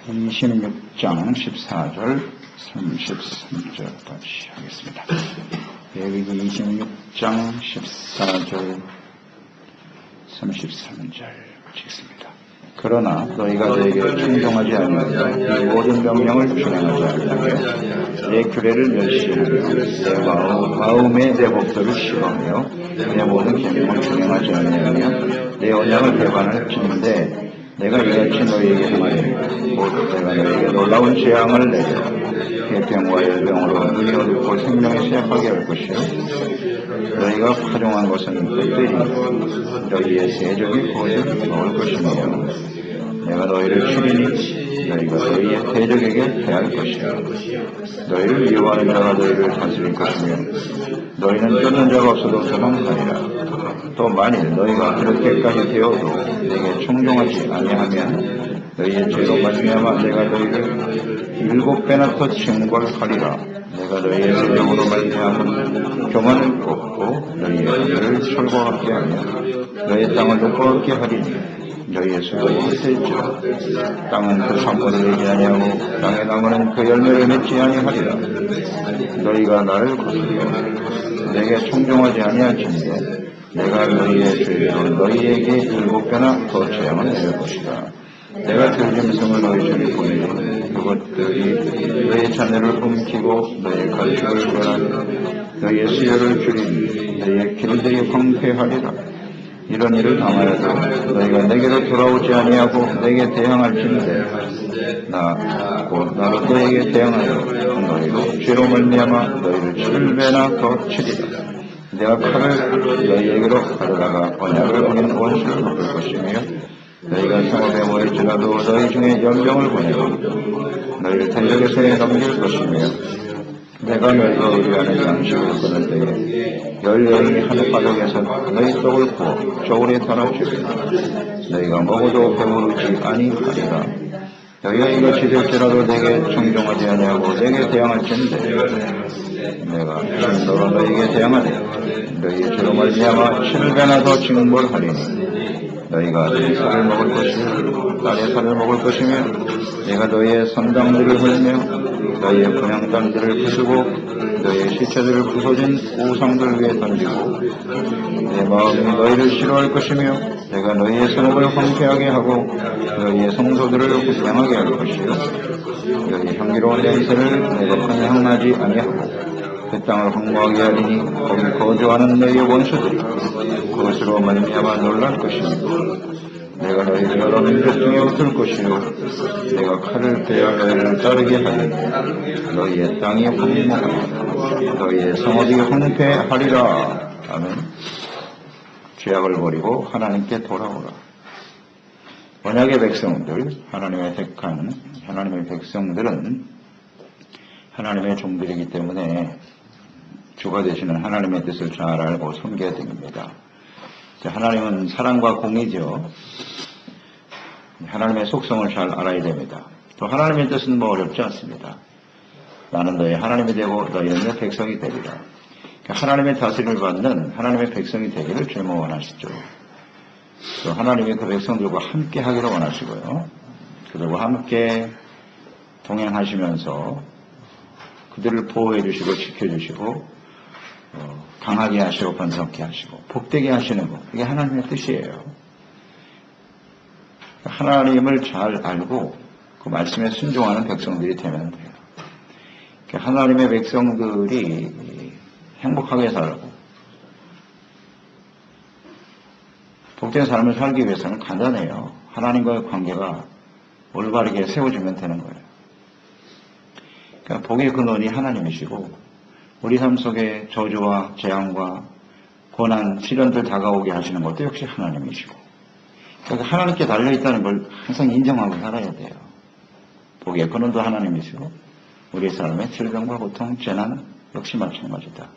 26장 14절 33절까지 하겠습니다. 레위기 26장 14절 33절 마치겠습니다. 그러나 너희가 너에게 충성하지 아니하며 이 모든 명령을 준행하지 아니하며 내 규례를 멸시하며 내 마음에 내 법도를 싫어하며 내 모든 계명을 준행하지 아니하며 내 언약을 배반할지인데 내가 이같이 너희에게 행하리니 곧 내가 너희에게 놀라운 재앙을 내려 해병과 열병으로 눈이 어둡고 생명이 쇠약하게 할 것이요 너희가 활용한 것은 특별히 너희의 세적이 그것을 먹을 것이며 내가 너희를 치리니 너희가 너희의 대적에게 대할 것이요 너희를 미워하는 자가 너희를 다스릴 것이며 너희는 쫓는 자가 없어도 도망하리라. 또 만일 너희가 그렇게까지 되어도 내게 충성하지 아니하면 너희의 죄로 말미암아 내가 너희를 7배나 더 징벌하리라. 내가 너희의 세력으로 말미암아 교만을 꺾고 너희의 하늘을 철과 같게 하며 너희의 땅을 녹과 같게 하리니 너희의 수고가 헛될지라. 땅은 그 산모를 내지 아니하고 땅의 나무는 그 열매를 맺지 아니하리라. 너희가 나를 거스려 내게 충성하지 아니할진대 내가 너희의 죄로 너희에게 7배나 더 재앙을 내릴 것이다. 내가 들짐승을 너희 중에 보내니 그것들이 너희의 자녀를 훔치고 너희의 가축을 변하니 너희의 수요를 줄이니 너희의 길들이 황폐하리라. 이런 일을 당하여도 너희가 내게로 돌아오지 아니하고 내게 대항할진대 곧 나로 너희에게 대항하여 너희로 죄로 말미암아 너희를 7배나 더 치리라. 내가 칼을 너희에게로 가져다가 언약을 어긴 원수를 덮을 것이며 너희가 성읍에 모일지라도 너희 중에 연병을 보내고 너희를 대적에서 넘길 것이며 내가 너희가 의뢰하는 양식을 끊을 때에 10여인이 한 바닥에서 너희 떡을 구워 저울에 달아주리라. 너희가 먹어도 배부르지 아니하리라. 너희가 이것이 될지라도 내게 충성하지 아니하고 내게 대항할진대 내가 진노로 너희에게 대항하되 너희의 죄로 말미암아 7배나 더 징벌하리니 너희가 내 살을 먹을 것이며 딸의 살을 먹을 것이며 내가 너희의 선당들을 헐며 너희의 분향 땅들을 부수고 너희의 시체들을 부서진 우상들 위에 던지고 내 마음이 너희를 싫어할 것이며 내가 너희의 성읍을 황폐하게 하고 너희의 성소들을 헛양하게 할 것이요 너희의 향기로운 냄새를 내가 향나지 아니하고 그 땅을 황무하게 하리니 거기 거주하는 너희의 원수들이 그것으로 말미암아 놀랄 것이며 내가 너희를 여러 민족 중에 흩을 것이요 내가 칼을 베어 너희를 따르게 하리니 너희의 땅이 황무하리라. 너희의 성읍이 황폐하리라. 아멘. 죄악을 버리고 하나님께 돌아오라. 언약의 백성들, 하나님의 택한 하나님의 백성들은 하나님의 종들이기 때문에 주가 되시는 하나님의 뜻을 잘 알고 섬겨야 됩니다. 하나님은 사랑과 공의죠. 하나님의 속성을 잘 알아야 됩니다. 또 하나님의 뜻은 어렵지 않습니다. 나는 너희 하나님이 되고 너희는 내 백성이 되리라. 하나님의 다스림을 받는 하나님의 백성이 되기를 주님은 원하시죠. 또 하나님이 그 백성들과 함께 하기를 원하시고요. 그들과 함께 동행하시면서 그들을 보호해 주시고 지켜주시고 강하게 하시고 번성케 하시고 복되게 하시는 것, 이게 하나님의 뜻이에요. 하나님을 잘 알고 그 말씀에 순종하는 백성들이 되면 돼요. 하나님의 백성들이 행복하게 살고 복된 삶을 살기 위해서는 간단해요. 하나님과의 관계가 올바르게 세워지면 되는 거예요. 그러니까 복의 근원이 하나님이시고 우리 삶 속에 저주와 재앙과 고난, 시련들 다가오게 하시는 것도 역시 하나님이시고 그러니까 하나님께 달려있다는 걸 항상 인정하고 살아야 돼요. 복의 근원도 하나님이시고 우리 삶의 질병과 고통, 재난 역시 마찬가지다.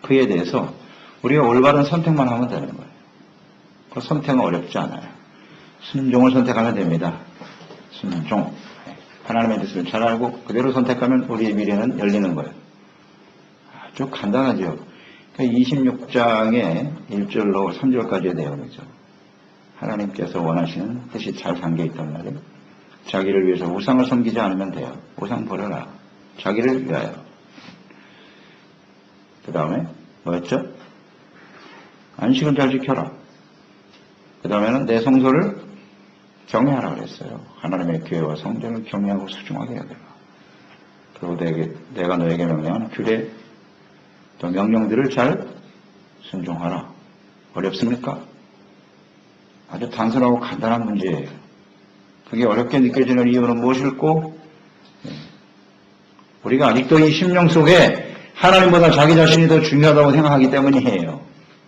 그에 대해서 우리가 올바른 선택만 하면 되는 거예요. 그 선택은 어렵지 않아요. 순종을 선택하면 됩니다. 순종. 하나님의 뜻을 잘 알고 그대로 선택하면 우리의 미래는 열리는 거예요. 아주 간단하죠. 26장의 1절로 3절까지의 내용이죠. 하나님께서 원하시는 뜻이 잘 담겨 있단 말이에요. 자기를 위해서 우상을 섬기지 않으면 돼요. 우상 버려라. 자기를 위하여. 그 다음에 뭐였죠? 안식을 잘 지켜라. 그 다음에는 내 성소를 경외하라 그랬어요. 하나님의 교회와 성전을 경외하고 소중하게 해야 되라. 그리고 내가 너에게 명령한 규례 또 명령들을 잘 순종하라. 어렵습니까? 아주 단순하고 간단한 문제예요. 그게 어렵게 느껴지는 이유는 무엇일꼬? 우리가 아직도 이 심령 속에 하나님보다 자기 자신이 더 중요하다고 생각하기 때문이에요.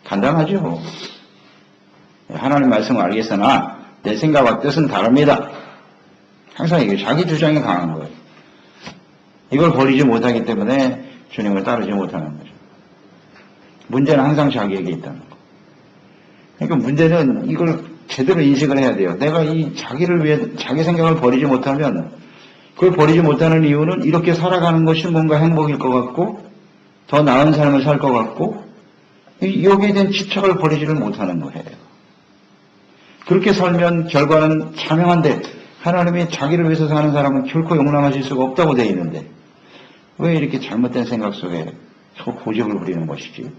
간단하죠. 하나님 말씀을 알겠으나 내 생각과 뜻은 다릅니다. 항상 이게 자기 주장이 강한 거예요. 이걸 버리지 못하기 때문에 주님을 따르지 못하는 거죠. 문제는 항상 자기에게 있다는 거. 그러니까 문제는 이걸 제대로 인식을 해야 돼요. 내가 이 자기를 위해 자기 생각을 버리지 못하면 그걸 버리지 못하는 이유는 이렇게 살아가는 것이 뭔가 행복일 것 같고 더 나은 삶을 살 것 같고 여기에 대한 집착을 버리지를 못하는 거예요. 그렇게 살면 결과는 자명한데 하나님이 자기를 위해서 사는 사람은 결코 용납하실 수가 없다고 되어 있는데 왜 이렇게 잘못된 생각 속에 자꾸 고집을 부리는 것이지?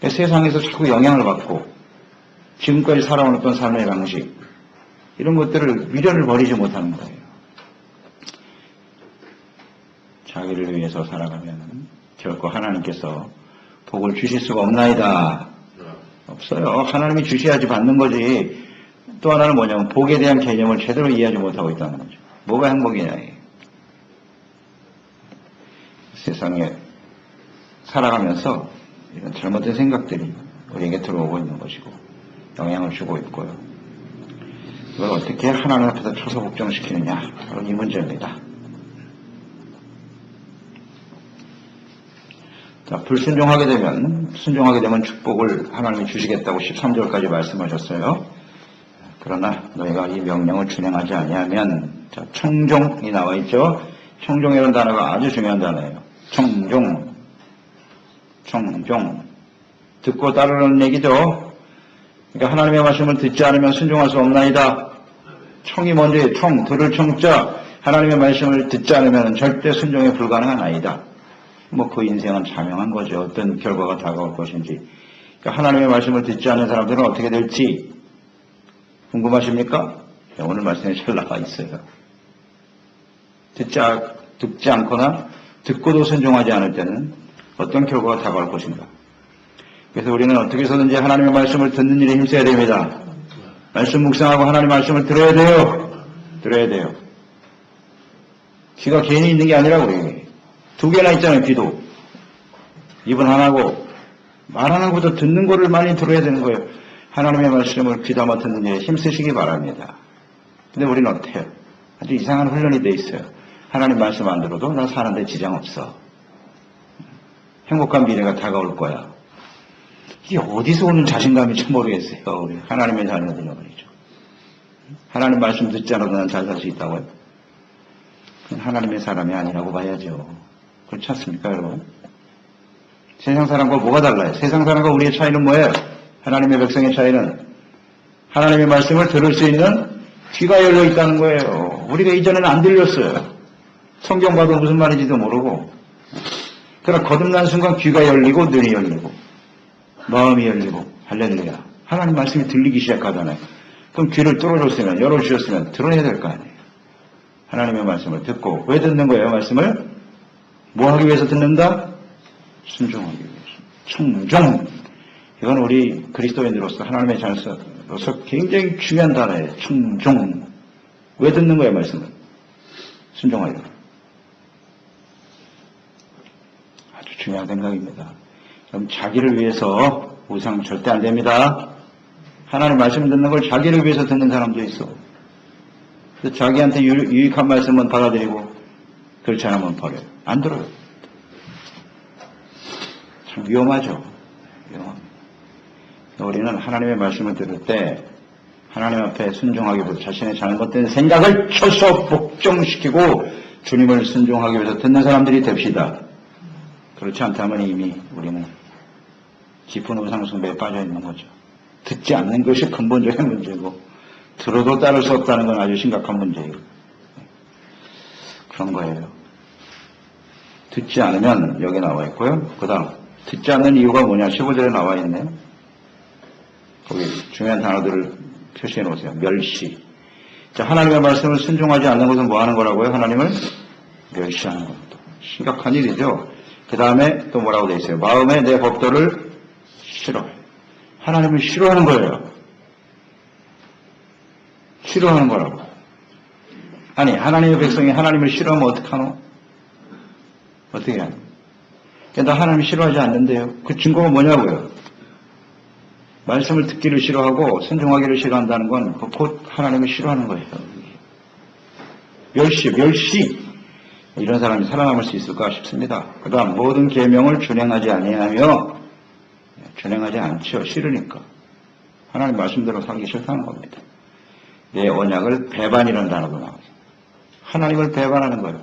세상에서 자꾸 영향을 받고 지금까지 살아온 어떤 삶의 방식 이런 것들을 미련을 버리지 못하는 거예요. 자기를 위해서 살아가면 결코 하나님께서 복을 주실 수가 없나이다. 없어요. 하나님이 주셔야지 받는 거지. 또 하나는 뭐냐면 복에 대한 개념을 제대로 이해하지 못하고 있다는 거죠. 뭐가 행복이냐. 세상에 살아가면서 이런 잘못된 생각들이 우리에게 들어오고 있는 것이고 영향을 주고 있고요. 그걸 어떻게 하나님 앞에서 쳐서 복종시키느냐. 바로 이 문제입니다. 자, 불순종하게 되면 순종하게 되면 축복을 하나님이 주시겠다고 13절까지 말씀하셨어요. 그러나 너희가 이 명령을 준행하지 아니하면 자, 청종이 나와 있죠. 청종이라는 단어가 아주 중요한 단어예요. 청종 듣고 따르는 얘기죠. 그러니까 하나님의 말씀을 듣지 않으면 순종할 수 없나이다. 청이 먼저예요. 들을 청자 하나님의 말씀을 듣지 않으면 절대 순종이 불가능한 아이다. 그 인생은 자명한 거죠. 어떤 결과가 다가올 것인지. 그러니까 하나님의 말씀을 듣지 않는 사람들은 어떻게 될지 궁금하십니까? 오늘 말씀에 잘 나와 있어요. 듣지 않거나 듣고도 순종하지 않을 때는 어떤 결과가 다가올 것인가. 그래서 우리는 어떻게 해서든지 하나님의 말씀을 듣는 일에 힘써야 됩니다. 말씀 묵상하고 하나님의 말씀을 들어야 돼요. 귀가 괜히 있는 게 아니라 우리 두 개나 있잖아요. 귀도. 입은 하나고 말 안 하고도 듣는 거를 많이 들어야 되는 거예요. 하나님의 말씀을 귀담아 듣는 일에 힘쓰시기 바랍니다. 근데 우리는 어때요? 아주 이상한 훈련이 돼 있어요. 하나님 말씀 안 들어도 나 사는데 지장 없어. 행복한 미래가 다가올 거야. 이게 어디서 오는 자신감인지 모르겠어요. 우리 하나님의 자녀들은 말이죠. 하나님 말씀 듣지 않아도 난 잘 살 수 있다고요? 그건 하나님의 사람이 아니라고 봐야죠. 그렇지 않습니까, 여러분? 세상 사람과 뭐가 달라요? 세상 사람과 우리의 차이는 뭐예요? 하나님의 백성의 차이는 하나님의 말씀을 들을 수 있는 귀가 열려 있다는 거예요. 우리가 이전에는 안 들렸어요. 성경 봐도 무슨 말인지도 모르고. 그러나 거듭난 순간 귀가 열리고 눈이 열리고 마음이 열리고 할렐루야. 하나님 말씀이 들리기 시작하잖아요. 그럼 귀를 뚫어줬으면 열어주셨으면 들어야 될 거 아니에요. 하나님의 말씀을 듣고 왜 듣는 거예요? 말씀을 뭐 하기 위해서 듣는다? 순종하기 위해서. 청종. 이건 우리 그리스도인으로서 하나님의 자녀로서 굉장히 중요한 단어예요. 청종. 왜 듣는 거예요? 말씀을? 순종하려고. 아주 중요한 생각입니다. 그럼 자기를 위해서 우상 절대 안 됩니다. 하나님 말씀 듣는 걸 자기를 위해서 듣는 사람도 있어. 자기한테 유익한 말씀은 받아들이고 그렇지 않으면 버려요. 안 들어요. 참 위험하죠. 위험합니다. 우리는 하나님의 말씀을 들을 때 하나님 앞에 순종하기보다 자신의 잘못된 생각을 쳐서 복종시키고 주님을 순종하기 위해서 듣는 사람들이 됩시다. 그렇지 않다면 이미 우리는 깊은 우상 숭배에 빠져 있는 거죠. 듣지 않는 것이 근본적인 문제고 들어도 따를 수 없다는 건 아주 심각한 문제예요. 그런 거예요. 듣지 않으면 여기 나와 있고요. 그 다음 듣지 않는 이유가 뭐냐 15절에 나와 있네요. 거기 중요한 단어들을 표시해 놓으세요. 멸시. 자, 하나님의 말씀을 순종하지 않는 것은 뭐 하는 거라고요? 하나님을 멸시하는 겁니다. 심각한 일이죠. 그 다음에 또 뭐라고 돼 있어요? 마음에 내 법도를 싫어해요. 하나님을 싫어하는 거예요. 싫어하는 거라고. 아니, 하나님의 백성이 하나님을 싫어하면 어떡하노? 어떻게 하노? 나 하나님을 싫어하지 않는데요. 그 증거가 뭐냐고요? 말씀을 듣기를 싫어하고 순종하기를 싫어한다는 건 곧 하나님을 싫어하는 거예요. 멸시. 이런 사람이 살아남을 수 있을까 싶습니다. 그 다음 모든 계명을 준행하지 아니하며 준행하지 않죠. 싫으니까. 하나님 말씀대로 살기 싫다는 겁니다. 내 언약을 배반이라는 단어도 나와요. 하나님을 배반하는 거예요.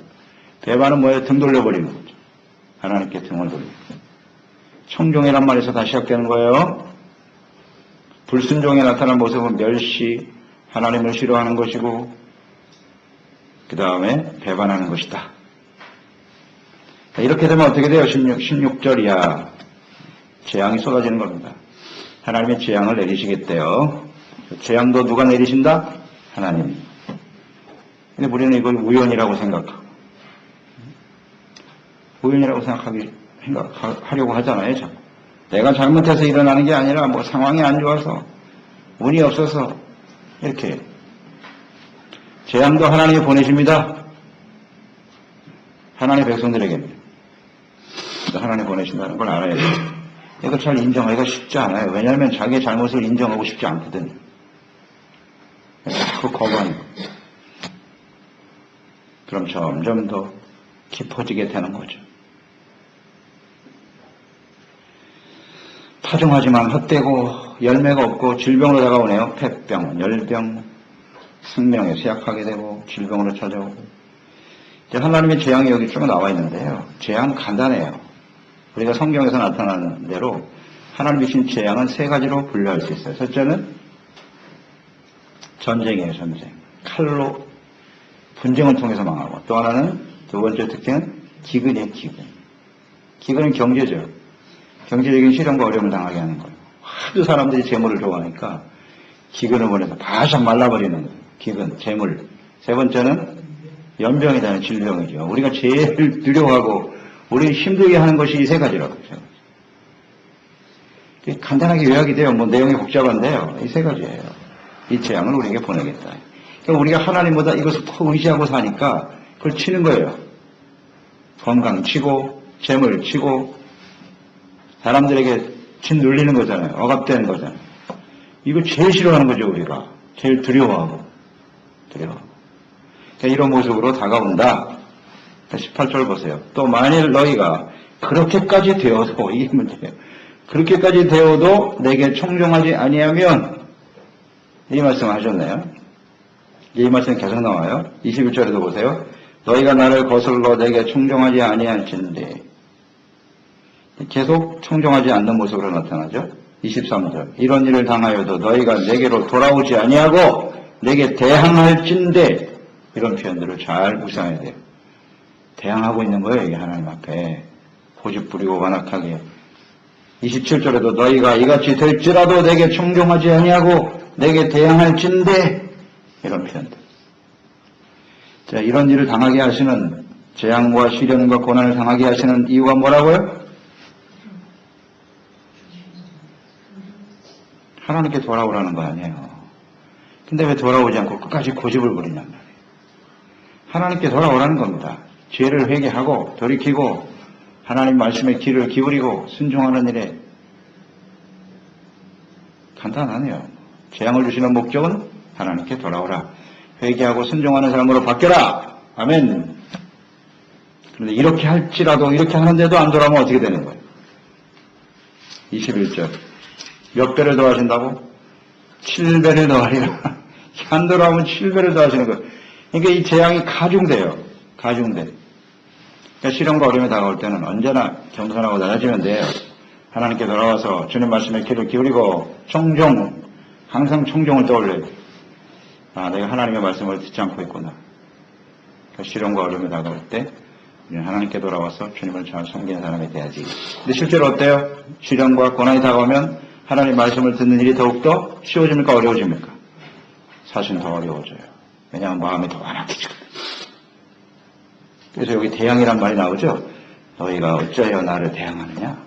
배반은 뭐예요? 등 돌려버리는 거죠. 하나님께 등을 돌리는 거예요. 청종이란 말에서 다시 시작되는 거예요. 불순종에 나타난 모습은 멸시, 하나님을 싫어하는 것이고 그 다음에 배반하는 것이다. 이렇게 되면 어떻게 돼요? 16절이야. 재앙이 쏟아지는 겁니다. 하나님의 재앙을 내리시겠대요. 재앙도 누가 내리신다? 하나님이. 근데 우리는 이걸 우연이라고 생각하고 우연이라고 생각하려고 하잖아요. 자꾸. 내가 잘못해서 일어나는 게 아니라 뭐 상황이 안 좋아서 운이 없어서 이렇게 재앙도 하나님이 보내십니다. 하나님의 백성들에게는 하나님 보내신다는 걸 알아야 돼요. 이거 잘 인정하기가 쉽지 않아요. 왜냐하면 자기의 잘못을 인정하고 싶지 않거든요. 자꾸 거부하는 거예요. 그럼 점점 더 깊어지게 되는 거죠. 파종하지만 헛되고 열매가 없고 질병으로 다가오네요. 폐병, 열병, 생명에 쇠약하게 되고 질병으로 찾아오고. 이제 하나님의 재앙이 여기 쭉 나와 있는데요. 재앙 간단해요. 우리가 성경에서 나타나는 대로 하나님이 주신 재앙은 세 가지로 분류할 수 있어요. 첫째는 전쟁이에요. 전쟁. 칼로 분쟁을 통해서 망하고, 또 하나는 두 번째 특징은 기근이에요. 기근은 경제죠. 경제적인 시련과 어려움을 당하게 하는 거예요. 하도 사람들이 재물을 좋아하니까 기근을 보내서 바싹 말라버리는 거예요. 기근, 재물. 세 번째는 연병이라는 질병이죠. 우리가 제일 두려워하고 우리 힘들게 하는 것이 이 세 가지라고 생각해요. 간단하게 요약이 돼요. 뭐 내용이 복잡한데요. 이 세 가지예요. 이 재앙을 우리에게 보내겠다. 그러니까 우리가 하나님보다 이것을 더 의지하고 사니까 그걸 치는 거예요. 건강 치고 재물 치고 사람들에게 진 눌리는 거잖아요. 억압되는 거잖아요. 이거 제일 싫어하는 거죠. 우리가. 제일 두려워하고. 그러니까 이런 모습으로 다가온다. 18절 보세요. 또 만일 너희가 그렇게까지 되어도, 이게 문제예요. 그렇게까지 되어도 내게 청종하지 아니하면, 이 말씀 하셨네요. 이 말씀 계속 나와요. 21절에도 보세요. 너희가 나를 거슬러 내게 청종하지 아니할진대. 계속 청종하지 않는 모습으로 나타나죠. 23절. 이런 일을 당하여도 너희가 내게로 돌아오지 아니하고 내게 대항할진대. 이런 표현들을 잘 묵상해야 돼요. 대항하고 있는 거예요. 이게 하나님 앞에. 고집 부리고 완악하게. 27절에도 너희가 이같이 될지라도 내게 청종하지 아니하고 내게 대항할진대. 이런 표현들. 자, 이런 일을 당하게 하시는, 재앙과 시련과 고난을 당하게 하시는 이유가 뭐라고요? 하나님께 돌아오라는 거 아니에요. 근데 왜 돌아오지 않고 끝까지 고집을 부리냔 말이에요. 하나님께 돌아오라는 겁니다. 죄를 회개하고 돌이키고 하나님 말씀에 귀를 기울이고 순종하는 일에 간단하네요. 재앙을 주시는 목적은 하나님께 돌아오라. 회개하고 순종하는 사람으로 바뀌어라. 아멘. 그런데 이렇게 할지라도, 이렇게 하는데도 안 돌아오면 어떻게 되는 거예요? 21절. 몇 배를 더하신다고? 7배를 더하리라. 안 돌아오면 7배를 더하시는 거예요. 그러니까 이 재앙이 가중돼요. 가중돼. 그러니까 시련과 어려움이 다가올 때는 언제나 겸손하고 낮아지면 돼요. 하나님께 돌아와서 주님 말씀에 귀를 기울이고 청종, 항상 청정을 떠올려야 돼. 아, 내가 하나님의 말씀을 듣지 않고 있구나. 그 시련과 어려움에 다가올 때 하나님께 돌아와서 주님을 잘 섬기는 사람이 돼야지. 근데 실제로 어때요? 시련과 고난이 다가오면 하나님 말씀을 듣는 일이 더욱더 쉬워집니까? 어려워집니까? 사실은 더 어려워져요. 왜냐하면 마음이 더 완악해지거든요. 그래서 여기 대항이란 말이 나오죠. 너희가 어쩌여 나를 대항하느냐?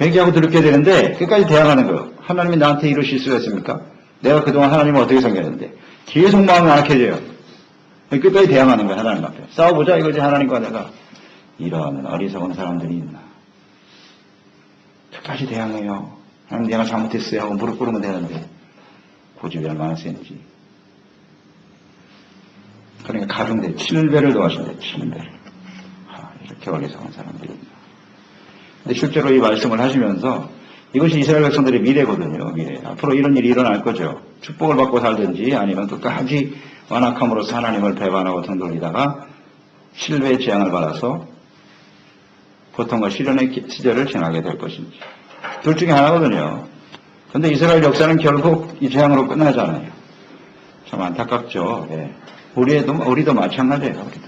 회개하고 들게 되는데 끝까지 대항하는 거예요. 하나님이 나한테 이러실 수가 있습니까? 내가 그동안 하나님을 어떻게 섬겼는데 계속 마음이 완악해져요. 끝까지 대항하는 거예요. 하나님 앞에. 싸워보자 이거지. 하나님과 내가. 이런 어리석은 사람들이 있나. 끝까지 대항해요. 하나님 내가 잘못했어요 하고 무릎 꿇으면 되는데 고집이 얼마나 센지. 그러니까 가중돼 7배를 더하신대. 7배를. 이렇게 어리석은 사람들이 있나. 근데 실제로 이 말씀을 하시면서 이것이 이스라엘 백성들의 미래거든요. 미래. 앞으로 이런 일이 일어날 거죠. 축복을 받고 살든지 아니면 끝까지 완악함으로써 하나님을 배반하고 등돌리다가 실외의 재앙을 받아서 고통과 시련의 시절을 지나게 될 것인지. 둘 중에 하나거든요. 그런데 이스라엘 역사는 결국 이 재앙으로 끝나잖아요. 참 안타깝죠. 예. 우리도 마찬가지예요. 우리도.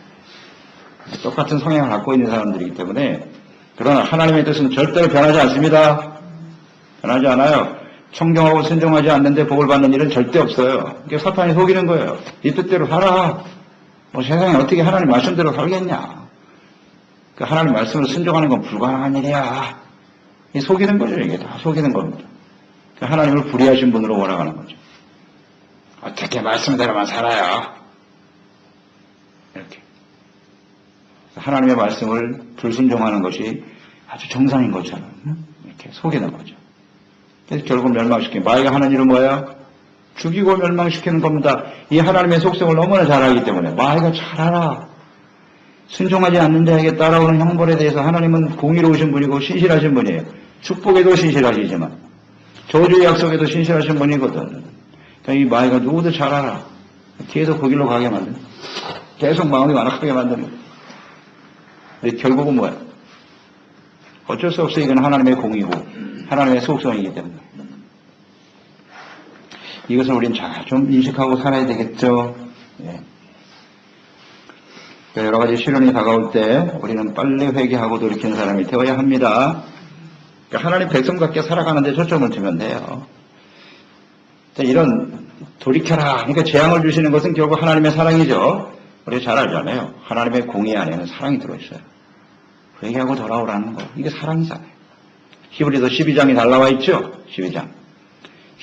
똑같은 성향을 갖고 있는 사람들이기 때문에 그러나 하나님의 뜻은 절대로 변하지 않습니다. 변하지 않아요. 청정하고 순종하지 않는데 복을 받는 일은 절대 없어요. 이게 사탄이 속이는 거예요. 이 뜻대로 살아. 뭐 세상에 어떻게 하나님 말씀대로 살겠냐. 그 하나님 말씀을 순종하는 건 불가능한 일이야. 이 속이는 거죠. 이게 다 속이는 겁니다. 그 하나님을 불의하신 분으로 몰아가는 거죠. 어떻게 말씀대로만 살아요. 이렇게. 하나님의 말씀을 불순종하는 것이 아주 정상인 것처럼 이렇게 속이는 거죠. 그래서 결국 멸망시키는 마귀가 하는 일은 뭐예요? 죽이고 멸망시키는 겁니다. 이 하나님의 속성을 너무나 잘 알기 때문에 마귀가 잘 알아. 순종하지 않는 자에게 따라오는 형벌에 대해서 하나님은 공의로우신 분이고 신실하신 분이에요. 축복에도 신실하시지만 저주의 약속에도 신실하신 분이거든. 그러니까 이 마귀가 누구도 잘 알아. 계속 그 길로 가게 만드는 계속 마음이 완악하게 만드는 거예요. 근데 결국은 뭐야? 어쩔 수 없어. 이건 하나님의 공이고 하나님의 속성이기 때문에 이것을 우리는 좀 인식하고 살아야 되겠죠. 예. 여러 가지 시련이 다가올 때 우리는 빨리 회개하고 돌이키는 사람이 되어야 합니다. 그러니까 하나님 백성답게 살아가는데 초점을 두면 돼요. 이런 돌이켜라. 그러니까 재앙을 주시는 것은 결국 하나님의 사랑이죠. 우리가 잘 알잖아요. 하나님의 공의 안에는 사랑이 들어있어요. 회개하고 돌아오라는 거. 이게 사랑이잖아요. 히브리서 12장이 잘 나와 있죠. 12장.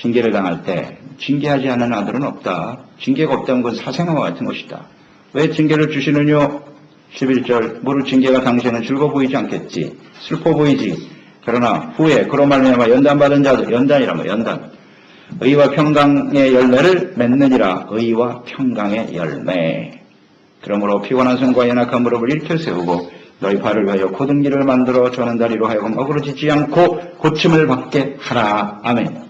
징계를 당할 때 징계하지 않는 아들은 없다. 징계가 없다는 건 사생아와 같은 것이다. 왜 징계를 주시느냐? 11절. 무릇 징계가 당시에는 즐거워 보이지 않겠지. 슬퍼 보이지. 그러나 후에 그로 말미암아 연단받은 자들, 연단이라면 연단. 의와 평강의 열매를 맺느니라. 의와 평강의 열매. 그러므로 피곤한 손과 연약한 무릎을 일으켜 세우고 너희 발을 위하여 곧은 길을 만들어 저는 다리로 하여금 어그러지지 않고 고침을 받게 하라. 아멘.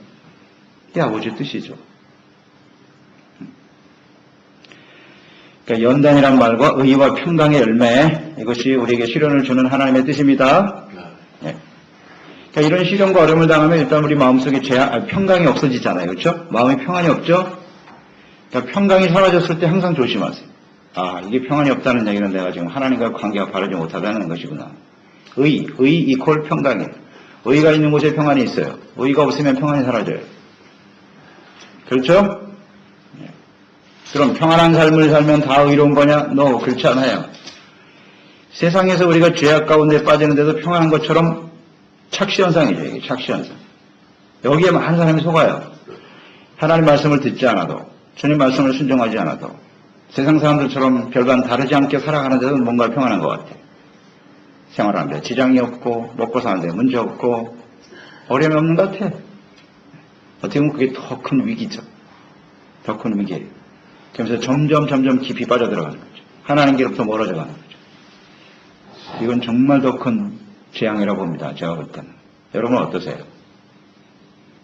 이게 아버지의 뜻이죠. 그러니까 연단이란 말과 의와 평강의 열매, 이것이 우리에게 시련을 주는 하나님의 뜻입니다. 네. 그러니까 이런 시련과 어려움을 당하면 일단 우리 마음속에 평강이 없어지잖아요. 그렇죠? 마음에 평안이 없죠? 그러니까 평강이 사라졌을 때 항상 조심하세요. 아, 이게 평안이 없다는 얘기는 내가 지금 하나님과 관계가 바르지 못하다는 것이구나. 의 이퀄 평강이에요. 의가 있는 곳에 평안이 있어요. 의가 없으면 평안이 사라져요. 그렇죠? 그럼 평안한 삶을 살면 다 의로운 거냐? No, 그렇지 않아요. 세상에서 우리가 죄악 가운데 빠지는데도 평안한 것처럼 착시현상이죠. 이게 착시현상. 여기에 많은 사람이 속아요. 하나님 말씀을 듣지 않아도, 주님 말씀을 순종하지 않아도, 세상 사람들처럼 별반 다르지 않게 살아가는 데는 뭔가 평안한 것 같아요. 생활하는데 지장이 없고, 먹고 사는데 문제 없고, 어려움이 없는 것 같아요. 어떻게 보면 그게 더 큰 위기죠. 더 큰 위기예요. 그러면서 점점 깊이 빠져들어가는 거죠. 하나님께로부터 멀어져 가는 거죠. 이건 정말 더 큰 재앙이라고 봅니다. 제가 볼 때는. 여러분 어떠세요?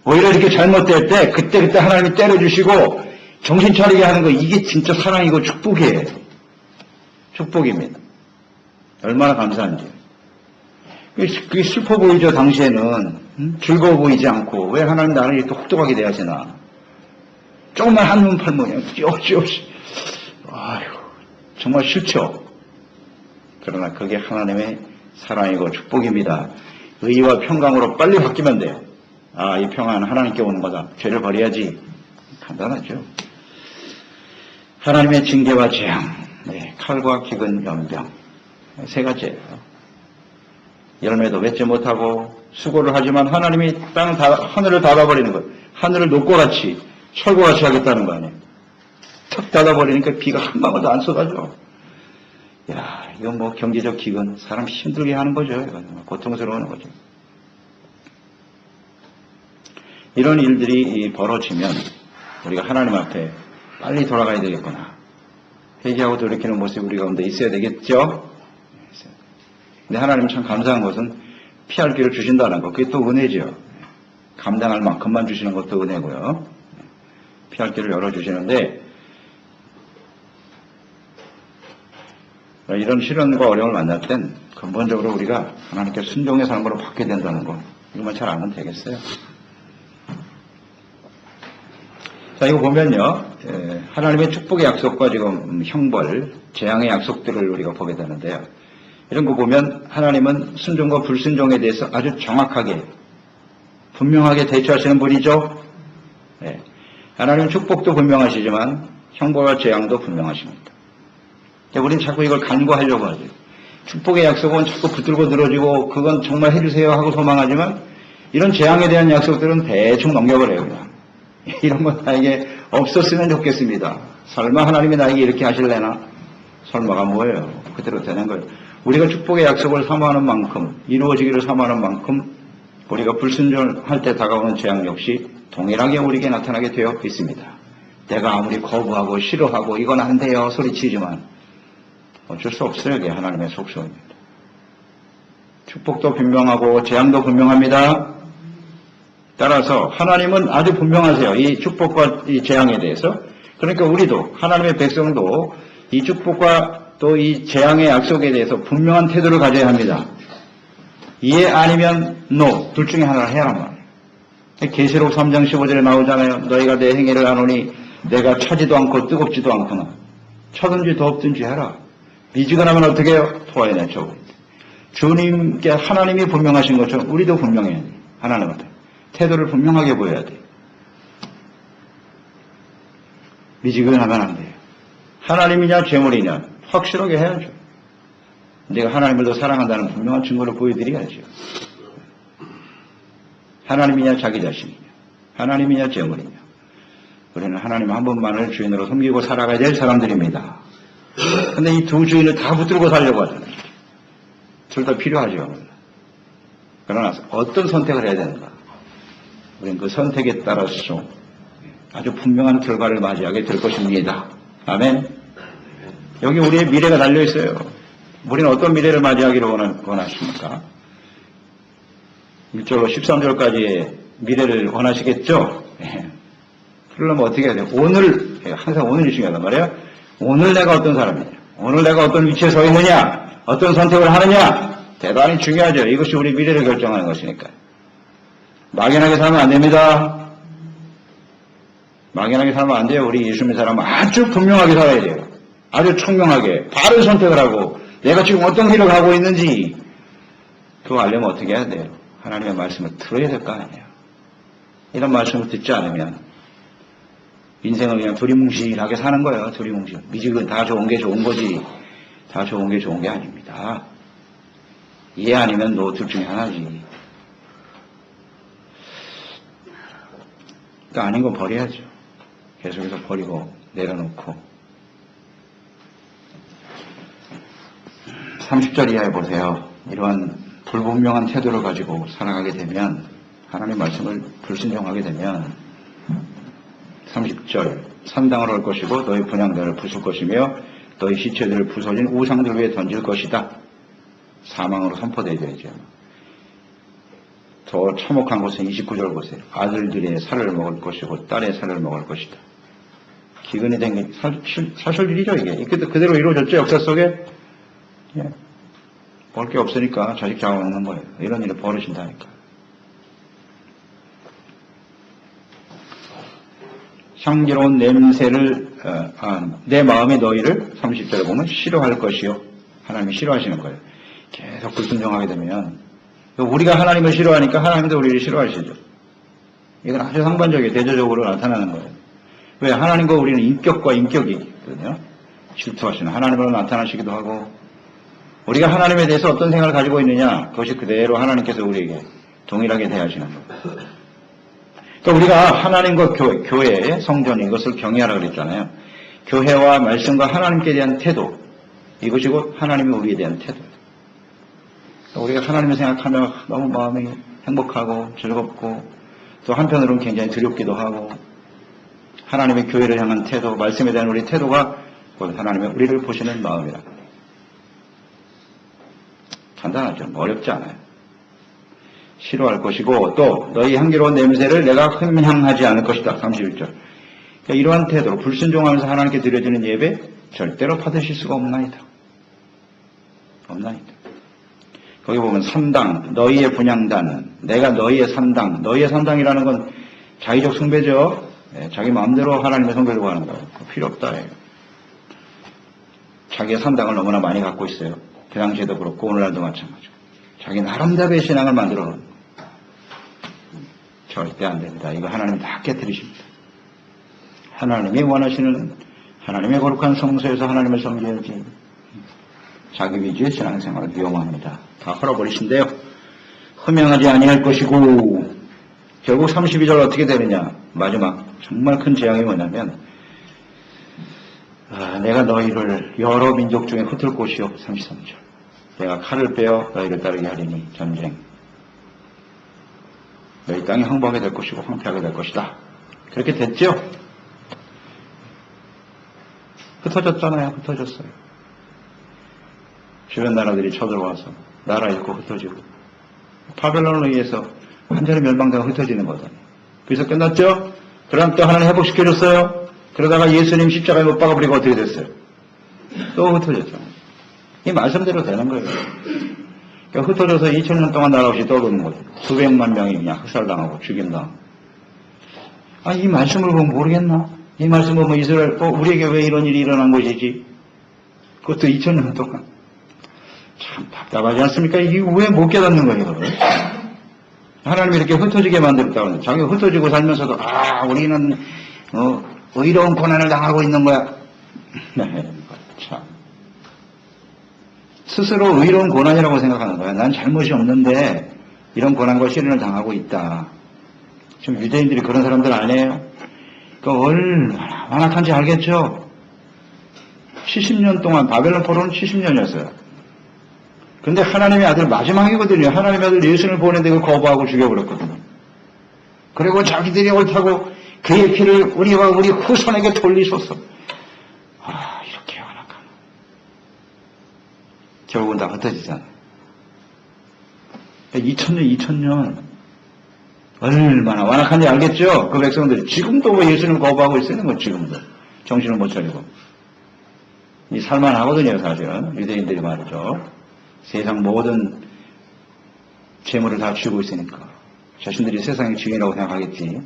오히려 이렇게 잘못될 때 그때 하나님이 때려주시고 정신 차리게 하는 거, 이게 진짜 사랑이고 축복이에요. 축복입니다. 얼마나 감사한지. 그게 슬퍼 보이죠, 당시에는. 즐거워 보이지 않고 왜 하나님 나를 이렇게 혹독하게 대하시나? 조금만 한눈 팔면 그냥 찌없이 아유 정말 싫죠. 그러나 그게 하나님의 사랑이고 축복입니다. 의와 평강으로 빨리 바뀌면 돼요. 아, 이 평안은 하나님께 오는 거다. 죄를 버려야지. 간단하죠. 하나님의 징계와 재앙, 네, 칼과 기근, 연병, 세 가지예요. 열매도 맺지 못하고 수고를 하지만 하나님이 하늘을 닫아버리는 거예요. 하늘을 녹고같이 철거같이 하겠다는 거 아니에요. 탁 닫아버리니까 비가 한 방울도 안 쏟아져. 야, 이건 뭐 경제적 기근, 사람 힘들게 하는 거죠. 이건 고통스러운 거죠. 이런 일들이 벌어지면 우리가 하나님 앞에 빨리 돌아가야 되겠구나. 회개하고 돌이키는 모습이 우리 가운데 있어야 되겠죠? 근데 하나님은 참 감사한 것은 피할 길을 주신다는 것. 그게 또 은혜죠. 감당할 만큼만 주시는 것도 은혜고요. 피할 길을 열어주시는데 이런 시련과 어려움을 만날 땐 근본적으로 우리가 하나님께 순종의 삶으로 받게 된다는 거. 이것만 잘 알면 되겠어요. 자, 이거 보면요. 하나님의 축복의 약속과 지금 형벌, 재앙의 약속들을 우리가 보게 되는데요. 이런 거 보면 하나님은 순종과 불순종에 대해서 아주 정확하게, 분명하게 대처하시는 분이죠. 네. 하나님은 축복도 분명하시지만 형벌과 재앙도 분명하십니다. 우리는 자꾸 이걸 간과하려고 하죠. 축복의 약속은 자꾸 붙들고 늘어지고 그건 정말 해주세요 하고 소망하지만 이런 재앙에 대한 약속들은 대충 넘겨버려요. 그냥. 이런 건 나에게 없었으면 좋겠습니다. 설마 하나님이 나에게 이렇게 하실래나? 설마가 뭐예요? 그대로 되는 거예요. 우리가 축복의 약속을 사모하는 만큼, 이루어지기를 사모하는 만큼 우리가 불순종할 때 다가오는 재앙 역시 동일하게 우리에게 나타나게 되어 있습니다. 내가 아무리 거부하고 싫어하고 이건 안 돼요 소리치지만 어쩔 수 없어요. 이게 하나님의 속성입니다. 축복도 분명하고 재앙도 분명합니다. 따라서 하나님은 아주 분명하세요. 이 축복과 이 재앙에 대해서. 그러니까 우리도 하나님의 백성도 이 축복과 또 이 재앙의 약속에 대해서 분명한 태도를 가져야 합니다. 예 아니면 no 둘 중에 하나를 해야란 말이에요. 계시록 3장 15절에 나오잖아요. 너희가 내 행위를 아노니 내가 차지도 않고 뜨겁지도 않구나. 차든지 덥든지 해라. 미지근하면 어떻게 해요? 토해내죠. 주님께 하나님이 분명하신 것처럼 우리도 분명해야 돼요. 하나님한테. 태도를 분명하게 보여야 돼요. 미지근하면 안 돼요. 하나님이냐 재물이냐 확실하게 해야죠. 내가 하나님을 더 사랑한다는 분명한 증거를 보여드려야죠. 하나님이냐 자기 자신이냐 하나님이냐 재물이냐 우리는 하나님 한 분만을 주인으로 섬기고 살아가야 될 사람들입니다. 근데 이 두 주인을 다 붙들고 살려고 하잖아요. 둘 다 필요하죠. 그러나 어떤 선택을 해야 되는가? 우리는 그 선택에 따라서 아주 분명한 결과를 맞이하게 될 것입니다. 아멘. 여기 우리의 미래가 달려 있어요. 우리는 어떤 미래를 맞이하기를 원하십니까? 1절로 13절까지의 미래를 원하시겠죠? 그러려면 어떻게 해야 돼요? 오늘, 항상 오늘이 중요하단 말이에요. 오늘 내가 어떤 사람이냐? 오늘 내가 어떤 위치에 서 있느냐? 어떤 선택을 하느냐? 대단히 중요하죠. 이것이 우리 미래를 결정하는 것이니까. 막연하게 살면 안 됩니다. 막연하게 살면 안 돼요. 우리 예수 믿는 사람은 아주 분명하게 살아야 돼요. 아주 청명하게 바른 선택을 하고 내가 지금 어떤 길을 가고 있는지 그거 알려면 어떻게 해야 돼요? 하나님의 말씀을 들어야 될 거 아니에요. 이런 말씀을 듣지 않으면 인생을 그냥 두리뭉실하게 사는 거예요. 두리뭉실. 미지근 다 좋은 게 좋은 거지 다 좋은 게 좋은 게 아닙니다. 예 아니면 노 둘 중에 하나지. 그러니까 아닌 건 버려야죠. 계속해서 버리고 내려놓고 30절 이하에 보세요. 이러한 불분명한 태도를 가지고 살아가게 되면 하나님 말씀을 불순종하게 되면 30절 산당을 할 것이고 너희 분향들을 부술 것이며 너희 시체들을 부서진 우상들 위에 던질 것이다. 사망으로 선포되어야죠. 더 참혹한 것은 29절 보세요. 아들들의 살을 먹을 것이고 딸의 살을 먹을 것이다. 기근이 된 게 사실일이죠. 이게 그대로 이루어졌죠. 역사 속에. 볼 게 없으니까 자식 잡아먹는 거예요. 이런 일이 벌어진다니까. 향기로운 냄새를 내 마음이 너희를 30절에 보면 싫어할 것이요. 하나님이 싫어하시는 거예요. 계속 불순종하게 되면 우리가 하나님을 싫어하니까 하나님도 우리를 싫어하시죠. 이건 아주 상반적이에요. 대조적으로 나타나는 거예요. 왜? 하나님과 우리는 인격과 인격이거든요. 질투하시는 하나님으로 나타나시기도 하고 우리가 하나님에 대해서 어떤 생각을 가지고 있느냐 그것이 그대로 하나님께서 우리에게 동일하게 대하시는 거예요. 또 우리가 하나님과 교회, 성전 이것을 경외하라 그랬잖아요. 교회와 말씀과 하나님께 대한 태도 이것이 곧 하나님이 우리에 대한 태도. 우리가 하나님을 생각하며 너무 마음이 행복하고 즐겁고 또 한편으로는 굉장히 두렵기도 하고 하나님의 교회를 향한 태도, 말씀에 대한 우리 태도가 곧 하나님의 우리를 보시는 마음이라. 간단하죠. 어렵지 않아요. 싫어할 것이고 또 너희 향기로운 냄새를 내가 흠향하지 않을 것이다. 31절. 그러니까 이러한 태도로 불순종하면서 하나님께 드려지는 예배 절대로 받으실 수가 없나이다. 없나이다. 거기 보면 산당, 너희의 분향단, 내가 너희의 산당, 너희의 산당이라는 건 자기적 숭배죠. 자기 마음대로 하나님의 성배를 구하는 거예요. 필요 없다. 자기의 산당을 너무나 많이 갖고 있어요. 그 당시에도 그렇고 오늘날도 마찬가지고. 자기 나름대로의 신앙을 만들어 놓은 거예요. 절대 안 됩니다. 이거 하나님 다 깨뜨리십니다. 하나님이 원하시는 하나님의 거룩한 성소에서 하나님을 섬겨야지. 자기 위주의 신앙생활은 위험합니다. 다 헐어버리신대요. 흠양하지 아니할 것이고 결국 32절 어떻게 되느냐. 마지막 정말 큰 재앙이 뭐냐면 내가 너희를 여러 민족 중에 흩을 곳이요. 33절. 내가 칼을 빼어 너희를 따르게 하리니 전쟁. 너희 땅이 황폐하게 될 것이고 황폐하게 될 것이다. 그렇게 됐죠? 흩어졌잖아요. 흩어졌어요. 주변 나라들이 쳐들어와서 나라 잃고 흩어지고 바벨론에 의해서 완전히 멸망되고 흩어지는 거잖아요. 그래서 끝났죠? 그럼 또 하나님 회복시켜줬어요. 그러다가 예수님 십자가에 못 박아버리고 어떻게 됐어요? 또 흩어졌잖아요. 이 말씀대로 되는 거예요. 그러니까 흩어져서 2000년 동안 나라 없이 떠도는 거죠. 수백만 명이 그냥 흑살당하고 죽임당하고. 이 말씀을 보면 모르겠나? 이 말씀을 보면 이스라엘, 우리에게 왜 이런 일이 일어난 것이지? 그것도 2000년 동안. 참 답답하지 않습니까? 이게 왜 못 깨닫는 거예요? 하나님이 이렇게 흩어지게 만들었다고. 자기가 흩어지고 살면서도, 우리는, 의로운 고난을 당하고 있는 거야. 네, 참. 스스로 의로운 고난이라고 생각하는 거야. 난 잘못이 없는데, 이런 고난과 시련을 당하고 있다. 지금 유대인들이 그런 사람들 아니에요? 얼마나 완악한지 알겠죠? 70년 동안, 바벨론 포로는 70년이었어요. 근데 하나님의 아들 마지막이거든요. 하나님의 아들 예수를 보내는데 그걸 거부하고 죽여버렸거든요. 그리고 자기들이 옳다고 그의 피를 우리와 우리 후손에게 돌리소서. 이렇게 완악하나. 결국은 다 흩어지잖아요. 2000년 얼마나 완악한지 알겠죠? 그 백성들 지금도 왜 예수를 거부하고 있는 건 지금도 정신을 못 차리고 이 살만하거든요. 사실은 유대인들이 말이죠. 세상 모든 재물을 다 쥐고 있으니까 자신들이 세상의 주인이라고 생각하겠지.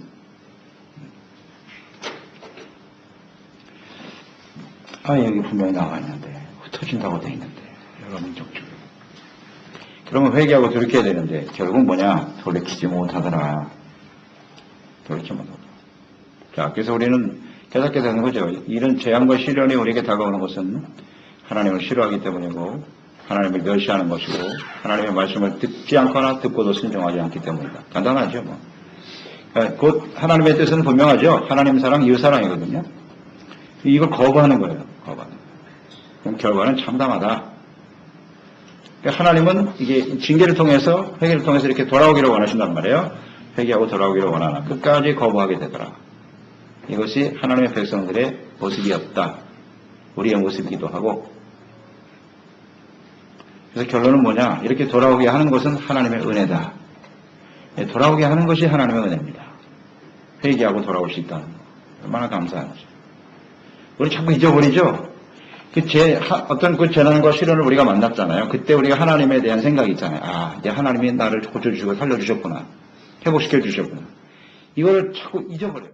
여기 분명히 나와 있는데 흩어진다고 돼 있는데 여러 민족 중에. 그러면 회개하고 돌이켜야 되는데 결국 뭐냐? 돌이키지 못하더라. 돌이키지 못하더라. 자, 그래서 우리는 깨닫게 되는 거죠. 이런 재앙과 시련이 우리에게 다가오는 것은 하나님을 싫어하기 때문이고 하나님을 멸시하는 것이고 하나님의 말씀을 듣지 않거나 듣고도 순종하지 않기 때문이다. 간단하죠. 곧 하나님의 뜻은 분명하죠. 하나님 사랑, 이웃 사랑이거든요. 이걸 거부하는 거예요. 거부하는. 그럼 결과는 참담하다. 그러니까 하나님은 이게 징계를 통해서 회개를 통해서 이렇게 돌아오기를 원하신단 말이에요. 회개하고 돌아오기를 원하나 끝까지 거부하게 되더라. 이것이 하나님의 백성들의 모습이었다. 우리의 모습이기도 하고. 그래서 결론은 뭐냐? 이렇게 돌아오게 하는 것은 하나님의 은혜다. 돌아오게 하는 것이 하나님의 은혜입니다. 회개하고 돌아올 수 있다는 거. 얼마나 감사하지. 우리 자꾸 잊어버리죠? 어떤 그 재난과 시련을 우리가 만났잖아요. 그때 우리가 하나님에 대한 생각이 있잖아요. 이제 하나님이 나를 고쳐주시고 살려주셨구나. 회복시켜주셨구나. 이걸 자꾸 잊어버려요.